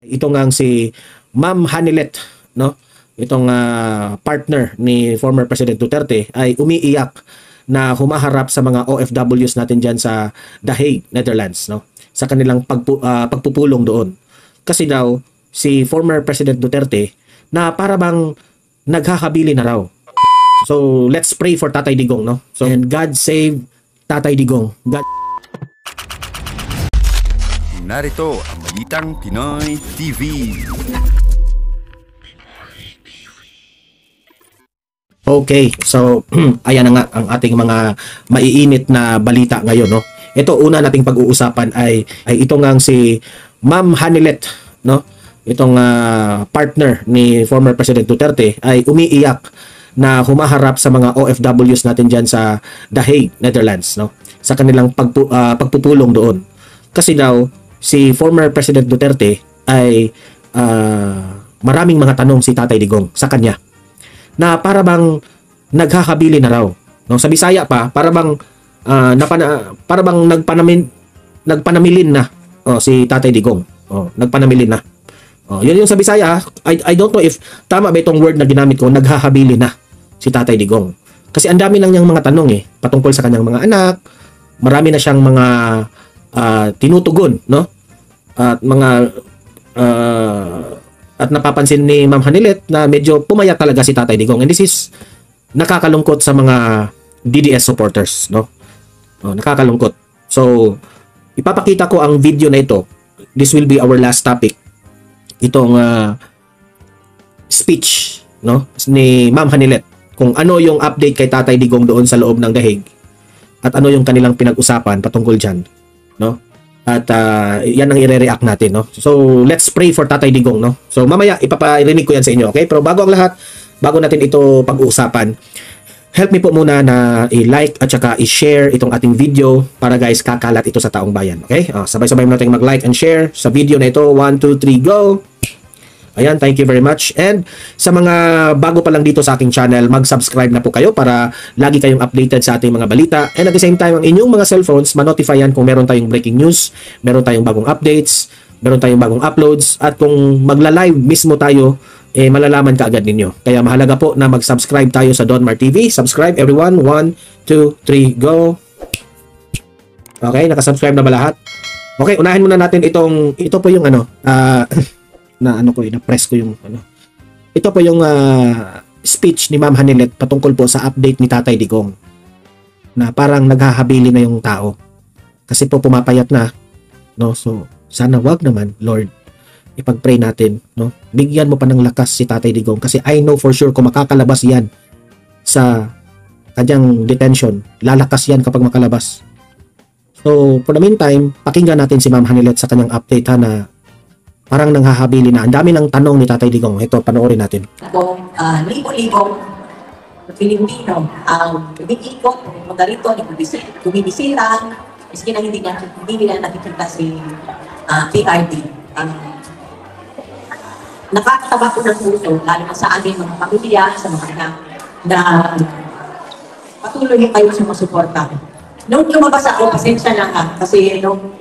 Ito nga si Ma'am Hanilet, no? Itong partner ni former President Duterte ay umiiyak na humaharap sa mga OFWs natin diyan sa The Hague, Netherlands, no? Sa kanilang pagpupulong doon. Kasi daw si former President Duterte na para bang naghahabilin na raw. So let's pray for Tatay Digong, no? So and God save Tatay Digong. God. Narito ang Balitang Pinoy TV. Okay, so ayan na nga ang ating mga maiinit na balita ngayon, no. Ito una nating pag-uusapan ay ito nga si Ma'am Hanilet, no. Itong partner ni former President Duterte ay umiiyak na humaharap sa mga OFWs natin diyan sa The Hague, Netherlands, no. Sa kanilang pagpupulong doon. Kasi daw si former President Duterte ay maraming mga tanong si Tatay Digong sa kanya na para bang naghahabilin na raw, no? Sa Bisaya pa para bang nagpanamilin na si Tatay Digong. Nagpanamilin na. Yun yung sa Bisaya. I don't know if tama ba itong word na ginamit ko, naghahabilin na si Tatay Digong. Kasi ang dami lang niyang mga tanong patungkol sa kanyang mga anak. Marami na siyang mga tinutugon, no? At at napapansin ni Ma'am Hanilet na medyo pumayat talaga si Tatay Digong, and this is nakakalungkot sa mga DDS supporters, no? Nakakalungkot. So ipapakita ko ang video na ito. This will be our last topic. Itong speech, no, ni Ma'am Hanilet, kung ano yung update kay Tatay Digong doon sa loob ng The Hague at ano yung kanilang pinag-usapan patungkol dyan, no? At yan ang i-react natin, no? So let's pray for Tatay Digong, no? So mamaya ipaparinig ko yan sa inyo, okay? Pero bago ang lahat, bago natin ito pag-uusapan, help me po muna na i-like at saka i-share itong ating video para guys kakalat ito sa taong bayan, okay? Sabay-sabay mo natin mag-like and share sa video na ito. 1, 2, 3, go! Ayan, thank you very much. And sa mga bago pa lang dito sa aking channel, mag-subscribe na po kayo para lagi kayong updated sa ating mga balita. And at the same time, ang inyong mga cellphones, ma-notify yan kung meron tayong breaking news, meron tayong bagong updates, meron tayong bagong uploads, at kung magla-live mismo tayo, malalaman ka agad ninyo. Kaya mahalaga po na mag-subscribe tayo sa Donmar TV. Subscribe everyone. 1, 2, 3, go! Okay, nakasubscribe na ba lahat? Okay, unahin muna natin ito po yung na-press ko yung ito po yung speech ni Ma'am Hanilet patungkol po sa update ni Tatay Digong na parang naghahabili na yung tao kasi po pumapayat na, no? So sana wag naman, Lord, ipag-pray natin, no? Bigyan mo pa ng lakas si Tatay Digong kasi I know for sure kung makakalabas yan sa kanyang detention, lalakas yan kapag makalabas. So for the meantime, pakinggan natin si Ma'am Hanilet sa kanyang update na parang nanghahabili na. Ang dami ng tanong ni Tatay Digong. Ito, panoorin natin. Libo-libong Pilipino ang umikot, pumunta rito, bumibisita, miski na hindi nila nakikita si PRD. Nakakataba ko ng puso, lalo na sa aming mga pamilya, sa mga anak, na patuloy kayo sumusuporta. Nung lumabas ako, pasensya na nga, kasi nung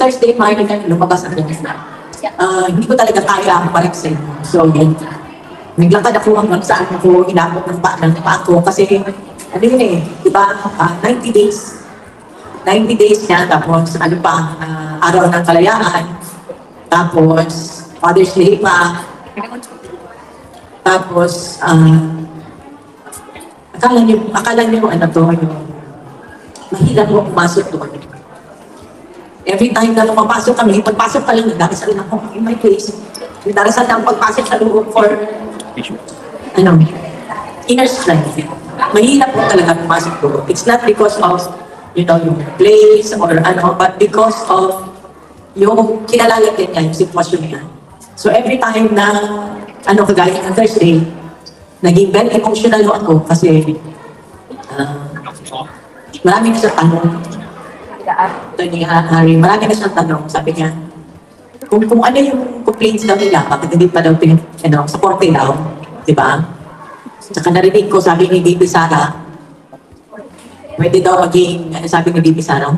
Thursday morning lumabas ako. Hindi ko talaga kaya maliksin. So, naglakad ako hanggang saan ako, inabot ng pa ako. Kasi, diba, 90 days. 90 days na, tapos, araw ng kalayaan. Tapos, Father's Day pa. Tapos, akala niyo mahirap mo pumasok doon. Every time na lumapasok kami, pagpasok pa lang, nagdarasal na ako in my place. Nagdarasal na ang pagpasok sa loob for, inner strength. Mahirap po talaga pumasok doon. It's not because of, yung place or but because of yung kinalala din niya, yung sitwasyon niya. So every time na, kagaya ng Thursday, naging very emotional ako kasi marami na siya tanong. Ito ni Harry, marami na siyang tanong. Sabi niya, kung ano yung complaints daw nila, bakit hindi pa daw sa korte daw, di ba? Saka narinig ko, sabi ni DP Sara, pwede daw maging, sabi ni DP Sara,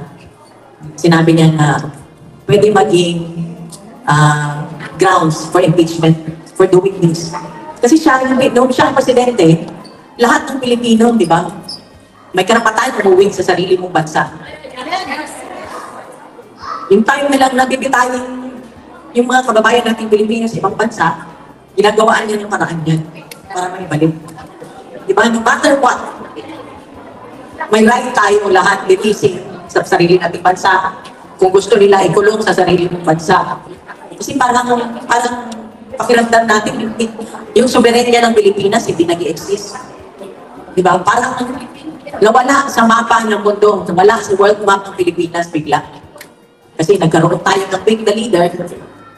sinabi niya na pwede maging grounds for impeachment for doing this. Kasi noong siya ang presidente, lahat ng Pilipino, di ba, may karapatan umuwi sa sarili mong bansa. Yung time na lang nabibitayin yung mga kababayan nating Pilipino sa ibang bansa, ginagawaan niya yung paraan niyan para maibalik. Di ba, no matter what, may right tayo lahat litising sa sarili nating bansa. Kung gusto nila ikulong sa sarili ng bansa. Kasi parang pakiramdam natin, yung soberenya ng Pilipinas hindi nag-i-exist. Di ba? Parang nawala sa mapa ng mundo, nawala sa world map ng Pilipinas bigla. Kasi nagkaroon tayo ng pick the leader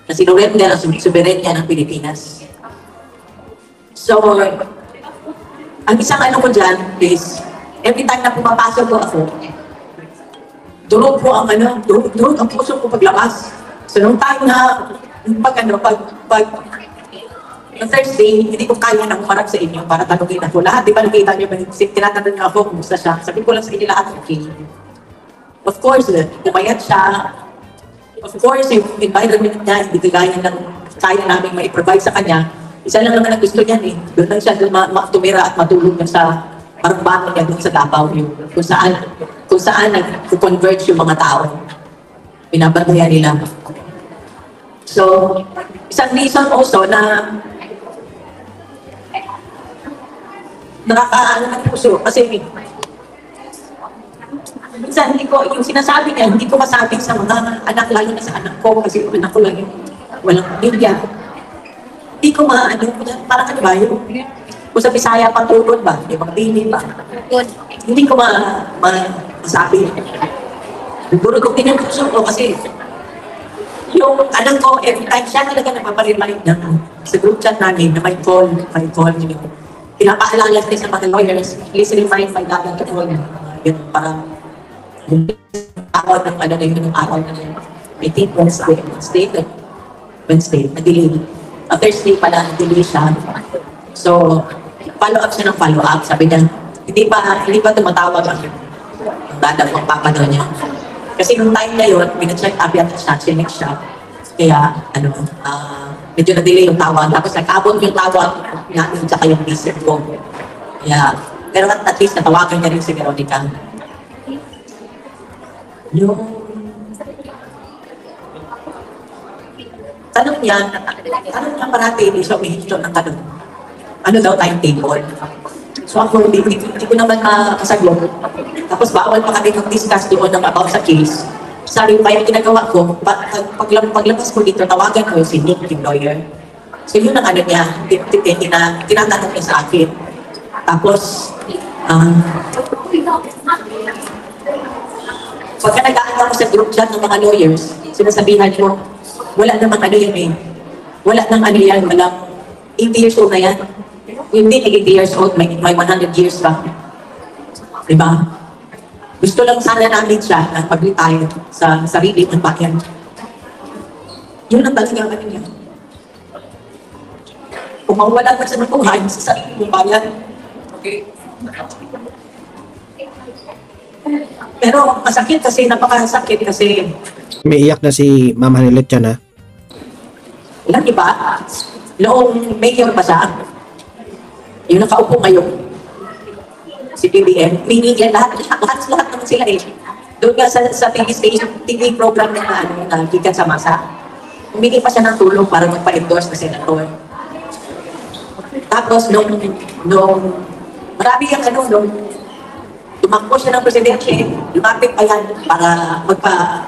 na sinurrender ang soberenya ng Pilipinas. So, ang isang ano ko dyan is, every time na pumapasok ko ako, durog po ang durog ang puso ko paglabas. So, nung time na, yung Thursday, hindi ko kaya nang umarap sa inyo para tanungin ako. Lahat, di ba nakita niyo, tinatanong niyo ako, kumusta siya. Sabi ko lang sa inyo lahat, okay. Of course, pumayat siya. Of course, yung environment niya, hindi kaya namin ma-provide sa kanya. Isa lang naman ang gusto niyan eh. Doon lang siya tumira at matulog na sa parang bato niya doon sa Davao. Kung saan nag-converge yung mga tao. Pinabantayan nila. So, isang reason also na nakakaano ng puso kasi minsan hindi ko, yung sinasabi niya, hindi ko masabi sa mga anak, lalo na sa anak ko, kasi yung anak ko lang yung walang pamilya. Hindi ko parang ano ba, yung kung sa Bisaya patulod ba, yung mga bini ba, hindi ko masabi. Siguro ko din yung puso ko kasi yung anak ko, every time siya talaga nagpaparemind sa group chat namin na may call niyo. Pinapaalala niya sa mga lawyers, please remind my dad to call. Yun, parang yung araw ng yung araw ng I think Wednesday, na-delay. Thursday pala, na-delay siya. So, follow up siya ng follow up. Sabi niya, hindi pa tumatawag ang dadang ng papa daw niya. Kasi nung time na yun, pina-check up yan siya, chinek siya. Kaya, medyo na-delay yung tawag. Tapos nag-abot yung tawag natin tsaka yung visit ko. Kaya, pero at least natawagan niya rin si Veronica. Yung tanong niya parati, hindi siya umihinto ng tanong. Ano daw timetable? So ako, hindi ko naman makasagot. Tapos bawal pa kami mag-discuss doon about sa case. Sabi pa yung ginagawa ko, paglabas ko dito, tawagan ko si Nick, yung lawyer. So yun ang ano niya, tinatanong niya sa akin. Tapos, pagka nag-aano ko sa group chat ng mga lawyers, sinasabihan ko, wala namang ano yan eh. Wala nang ano yan, walang 80 years old na yan. Hindi 80 years old, may 100 years pa. Diba? Gusto lang sana namin siya na pag-retire sa sarili ng bayan. Yun ang talaga ano niya. Kung mawala ka sa buhay sa sarili ng bayan. Okay? Pero masakit kasi, napakasakit kasi. May iyak na si Ma'am Hanilet dyan, ha? Ilang iba, noong mayor pa siya, yung nakaupo ngayon, si PBM, minigyan lahat naman sila eh. Doon nga sa TV station, TV program na Gikan sa Masa, humingi pa siya ng tulong para magpa-endorse na senator. Tapos nung marami yung nung tumakbo siya ng presidente, lumapit pa yan para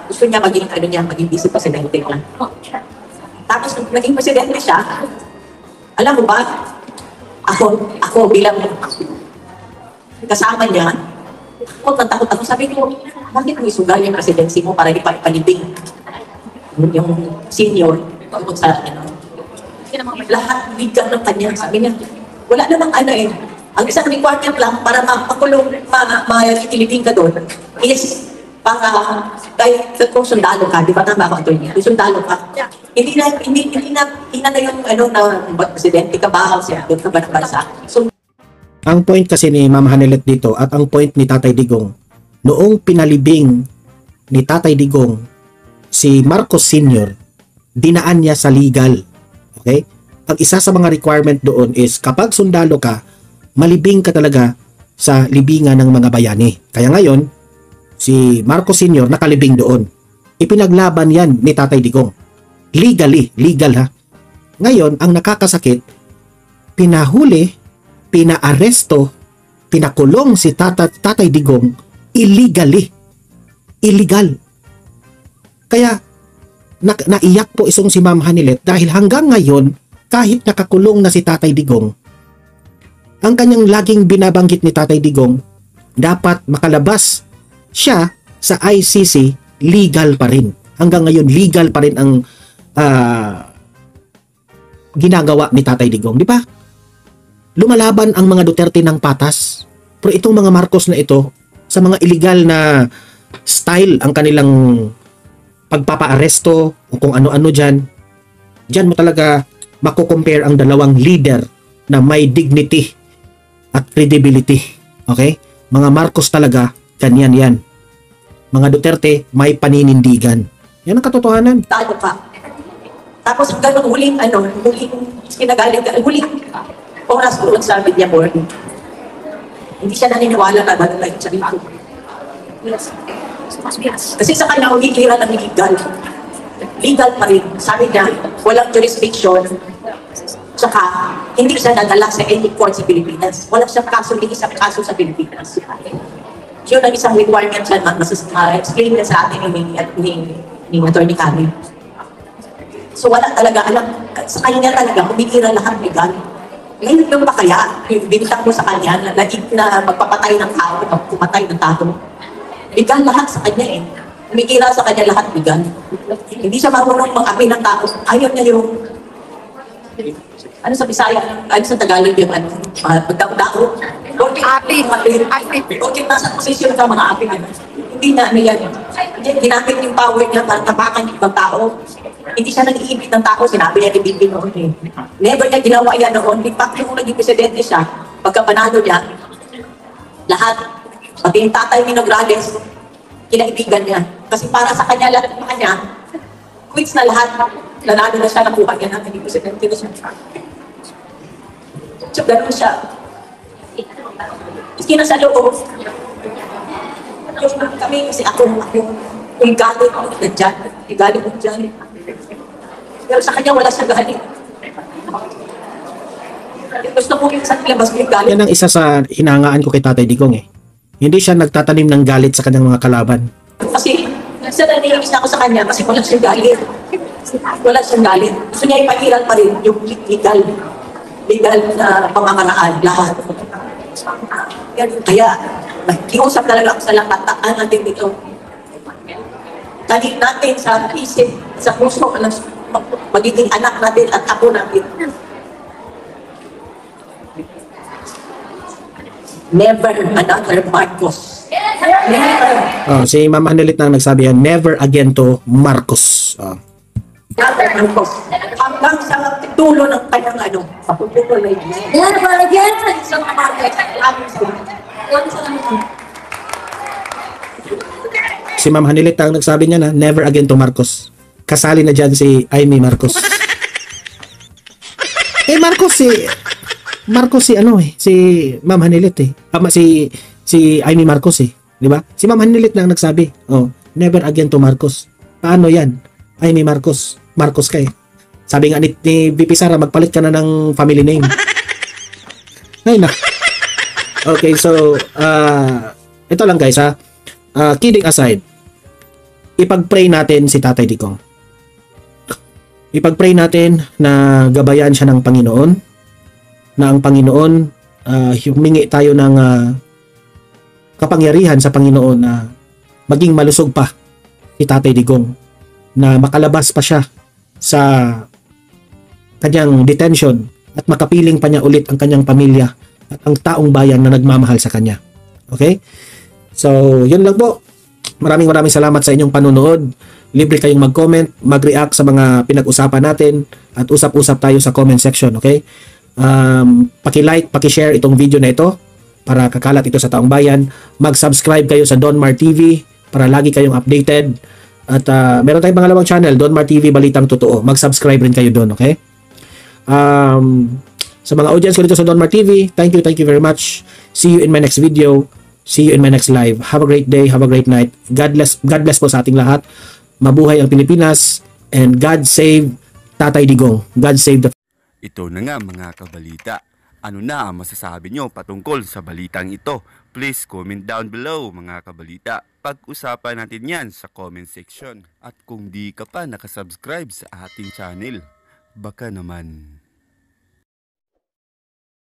gusto niya maging vice presidente niya. Tapos nung naging presidente siya, alam mo ba, ako bilang kasama niya, takot ako. Sabi ko, bakit mo isugal yung presidency mo para ipalibing yung senior tungkol sa lahat bigyan ng kanya. Sabi niya, wala namang ang isang requirement lang para makilibing ka doon is para kung sundalo ka, di ba tama ako ito niya? Kung sundalo ka, hindi na yung na presidente ka ba o siya, doon ka ba ng bansa? So, ang point kasi ni Ma'am Hanilet dito at ang point ni Tatay Digong, noong pinalibing ni Tatay Digong si Marcos Sr., dinaan niya sa legal. Okay? Ang isa sa mga requirement doon is kapag sundalo ka, malibing ka talaga sa libingan ng mga bayani. Kaya ngayon, si Marcos Sr. nakalibing doon. Ipinaglaban yan ni Tatay Digong. Legally, legal ha. Ngayon, ang nakakasakit, pinahuli, pinaaresto, pinakulong si Tatay Digong illegally. Illegal. Kaya, naiyak po isong si Ma'am Hanilet dahil hanggang ngayon, kahit nakakulong na si Tatay Digong, ang kanyang laging binabanggit ni Tatay Digong, dapat makalabas siya sa ICC, legal pa rin. Hanggang ngayon, legal pa rin ang ginagawa ni Tatay Digong. Di ba? Lumalaban ang mga Duterte ng patas. Pero itong mga Marcos na ito, sa mga illegal na style ang kanilang pagpapaaresto o kung ano-ano dyan mo talaga mako-compare ang dalawang leader na may dignity at credibility. Okay? Mga Marcos talaga, ganyan yan. Mga Duterte, may paninindigan. Yan ang katotohanan. Talo ka. Tapos hanggang huling kinagalit, huling oras ko sa media board, hindi siya naniniwala na tayo sa rito. Kasi sa kanya, umikira ng legal. Legal pa rin. Sabi niya, walang jurisdiction. Saka, hindi siya nadala sa any court sa Pilipinas. Walang siyang kaso, hindi isang kaso sa Pilipinas. Yun ang isang requirement siya na explain na sa atin ni Atty. Kami. So wala talaga, sa kanya talaga, umikira lahat legal. Ngayon yung ba kaya, yung binitang mo sa kanya na magpapatay ng tao, magpumatay ng tao. Legal lahat sa kanya eh. Umikira sa kanya lahat legal. Hindi siya marunong mag-amin ng tao. Ayaw niya yung ano sa Bisaya, ano sa Tagalog yung pagdao. Api. Okay, nasa posisyon ka mga api. Hindi na ano yan. Ginamit yung power niya para tapakan yung ibang tao. Hindi siya nag-iibig ng tao, sinabi niya ibig noon eh. Never niya ginawa yan noon. In fact, yung naging presidente siya, pagka panalo niya, lahat, pati yung tatay ni Nograles, kinaibigan niya. Kasi para sa kanya, lahat ng kanya, quits na lahat. Nanalo na siya, nakuha niya na naging presidente na siya. So, gano'n siya. Iski na sa loob. Kami, kasi yung galit ko na dyan. Yung galit ko dyan. Pero sa kanya, wala siya galit. Gusto mo yung sa labas yung galit. Yan ang isa sa hinangaan ko kay Tatay Digong eh. Hindi siya nagtatanim ng galit sa kanyang mga kalaban. Kasi, nagsasanayos na ako sa kanya kasi wala siyang galit. Wala siyang galit. Gusto niya ipagilan pa rin yung legal na pamamaraan, lahat. Kaya, nakiusap talaga ako sa lahat. Takaan natin dito. Talit natin sa isip, sa puso, magiging anak natin at apo natin. Never another Marcos. Never. Oh, si Ma'am Hanilet na nagsabi yan, never again to Marcos. Oh. Never Marcos. Hanggang sa tulo ng kanyang paputulo na yun. Never again! Sa mga Marcos, Si Ma'am Hanilet ang nagsabi niya na, never again to Marcos. Kasali na dyan si Amy Marcos. Marcos si Ma'am Hanilet eh. Si Amy Marcos eh. Di ba? Si Ma'am Hanilet na ang nagsabi, oh, never again to Marcos. Paano yan? Amy Marcos. Marcos ka eh. Sabi nga ni VP Sara, magpalit ka na ng family name. Ay na. Okay, so, ito lang guys ha. Kidding aside, ipag-pray natin si Tatay Digong. Ipag-pray natin na gabayan siya ng Panginoon, na ang Panginoon, humingi tayo ng kapangyarihan sa Panginoon na maging malusog pa si Tatay Digong, na makalabas pa siya sa kanyang detention at makapiling pa niya ulit ang kanyang pamilya at ang taong bayan na nagmamahal sa kanya. Okay? So, yun lang po. Maraming salamat sa inyong panunood. Libre kayong mag-comment, mag-react sa mga pinag-usapan natin at usap-usap tayo sa comment section, okay? Paki-like, paki-share itong video na ito para kakalat ito sa taong bayan. Mag-subscribe kayo sa Donmar TV para lagi kayong updated. At meron tayong pangalawang channel, Donmar TV Balitang Totoo. Mag-subscribe rin kayo doon, okay? Sa mga audience ko dito sa Donmar TV, thank you very much. See you in my next video. See you in my next live. Have a great day, have a great night. God bless po sa ating lahat. Mabuhay ang Pilipinas, and God save Tatay Digong. God save the... Ito na nga mga kabalita. Ano na ang masasabi nyo patungkol sa balitang ito? Please comment down below mga kabalita. Pag-usapan natin yan sa comment section. At kung di ka pa nakasubscribe sa ating channel, baka naman